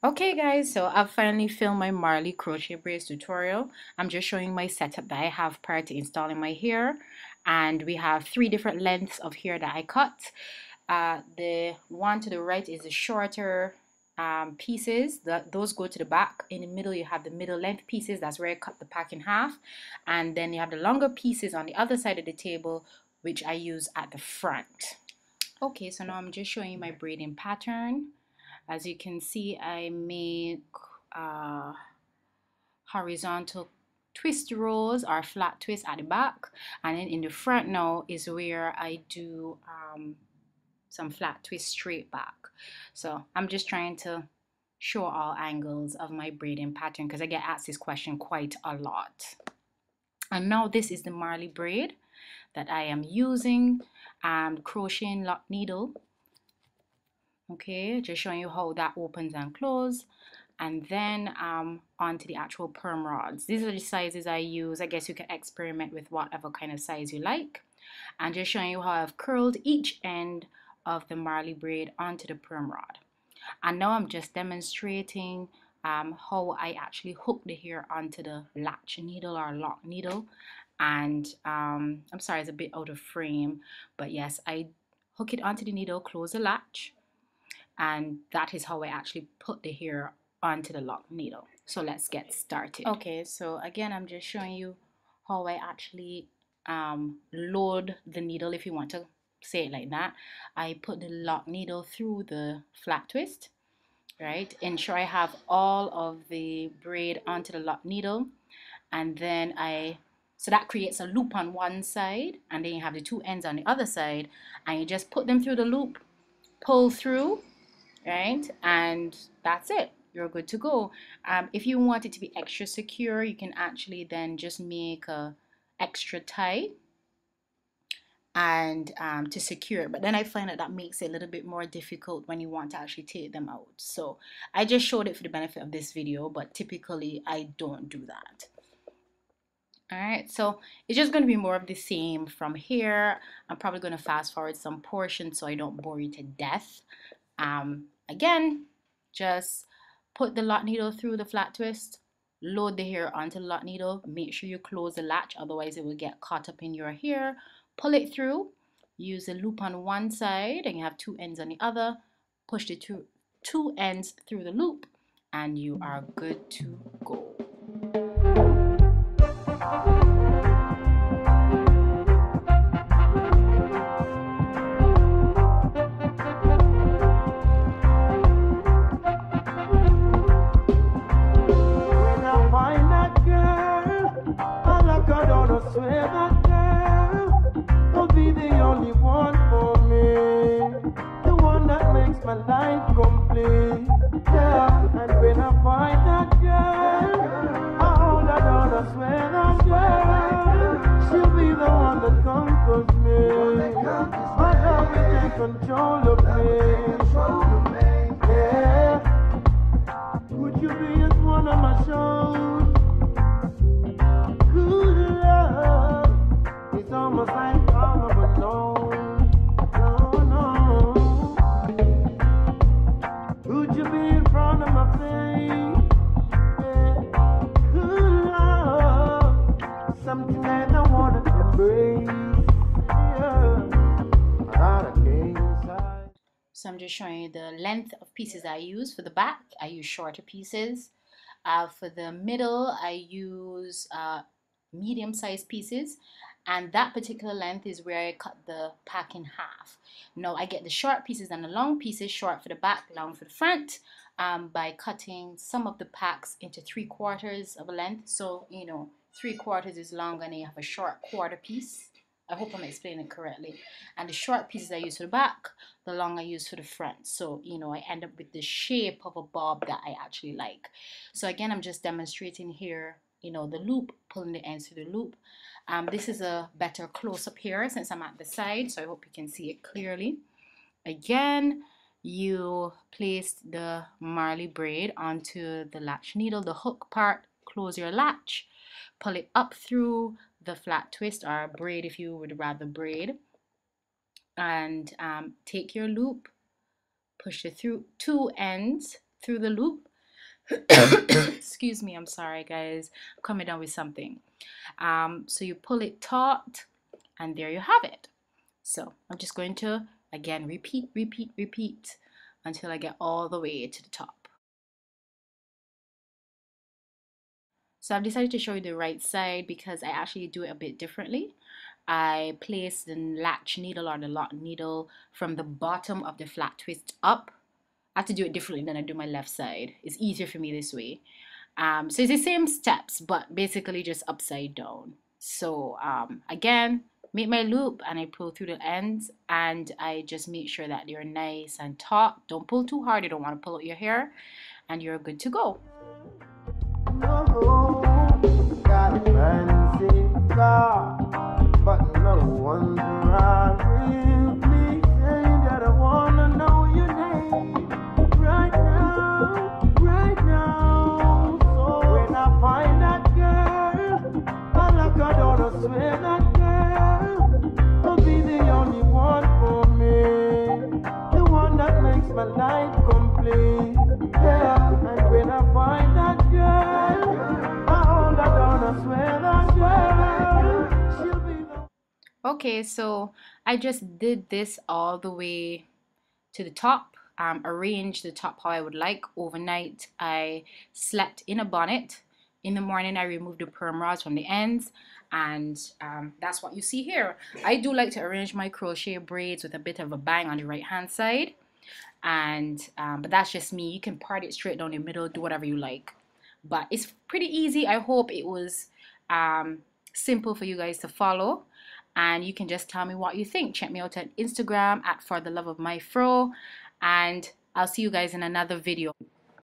Okay guys, so I've finally filmed my Marley crochet braids tutorial. I'm just showing my setup that I have prior to installing my hair, and we have 3 different lengths of hair that I cut. The one to the right is the shorter pieces. Those go to the back. In the middle you have the middle length pieces. That's where I cut the pack in half, and then you have the longer pieces on the other side of the table, which I use at the front. Okay, so now I'm just showing you my braiding pattern. As you can see, I make horizontal twist rows or flat twist at the back, and then in the front now is where I do some flat twist straight back. So I'm just trying to show all angles of my braiding pattern because I get asked this question quite a lot. And now this is the Marley braid that I am using, crocheting lock needle. Okay, just showing you how that opens and closes, and then onto the actual perm rods. These are the sizes I use. I guess you can experiment with whatever kind of size you like, and just showing you how I've curled each end of the Marley braid onto the perm rod. And now I'm just demonstrating how I actually hook the hair onto the latch needle or lock needle. And I'm sorry, it's a bit out of frame, but yes, I hook it onto the needle, close the latch, and that is how I actually put the hair onto the lock needle. So let's get started. Okay, so again, I'm just showing you how I actually load the needle, if you want to say it like that. I put the lock needle through the flat twist, right? Ensure I have all of the braid onto the lock needle, and then so that creates a loop on one side, and then you have the 2 ends on the other side, and you just put them through the loop, pull through, right? And that's it. You're good to go. If you want it to be extra secure, you can actually then just make a extra tie and to secure it. But then I find that makes it a little bit more difficult when you want to actually take them out. So I just showed it for the benefit of this video, but typically I don't do that. Alright, so it's just going to be more of the same from here. I'm probably going to fast forward some portions so I don't bore you to death. Again, just put the lock needle through the flat twist, load the hair onto the lock needle, make sure you close the latch, otherwise it will get caught up in your hair. Pull it through, use a loop on one side, and you have 2 ends on the other. Push the 2 ends through the loop, and you are good to go. Swear that girl will be the only one for me, the one that makes my life complete. Yeah, and when I find that girl, I hold her down. I swear that girl, she'll be the one that conquers me. My love will take control of me. Yeah, would you be at one of my shows? Almost like all of us know. No. Would you be in front of my face? Yeah. Good love, something that I wanna embrace. Yeah. So I'm just showing you the length of pieces I use. For the back, I use shorter pieces. For the middle, I use medium-sized pieces, and that particular length is where I cut the pack in half. Now I get the short pieces and the long pieces, short for the back, long for the front, by cutting some of the packs into 3/4 of a length. So 3/4 is long, and you have a short quarter piece. I hope I'm explaining it correctly. And the short pieces I use for the back, the long I use for the front. So I end up with the shape of a bob that I actually like. So again, I'm just demonstrating here, the loop, pulling the ends through the loop. This is a better close-up here since I'm at the side, so I hope you can see it clearly. Again, you place the Marley braid onto the latch needle, the hook part, close your latch, pull it up through the flat twist or braid if you would rather braid, and take your loop, push the 2 ends through the loop, Excuse me, I'm sorry guys, I'm coming down with something. So you pull it taut, and there you have it. So I'm just going to again repeat, repeat, repeat until I get all the way to the top. So I've decided to show you the right side because I actually do it a bit differently. I place the latch needle or the lock needle from the bottom of the flat twist up. I have to do it differently than I do my left side. It's easier for me this way. So it's the same steps, but basically just upside down. So again, make my loop and I pull through the ends, and I just make sure that they're nice and taut. Don't pull too hard, you don't want to pull out your hair, and you're good to go. No, got a fancy car, but no one's around with me saying that I wanna know your name right now, right now. So when I find that girl, I lock her door, I swear that girl will be the only one for me, the one that makes my life complete. Yeah, and when I find that girl, I hold her down, I swear that girl, she'll be the. Okay, so I just did this all the way to the top, arranged the top how I would like. Overnight, I slept in a bonnet. In the morning, I removed the perm rods from the ends, and that's what you see here. I do like to arrange my crochet braids with a bit of a bang on the right hand side, and but that's just me. You can part it straight down the middle, do whatever you like, but it's pretty easy. I hope it was simple for you guys to follow, and you can just tell me what you think. Check me out at Instagram at For the Love of My Fro, and I'll see you guys in another video.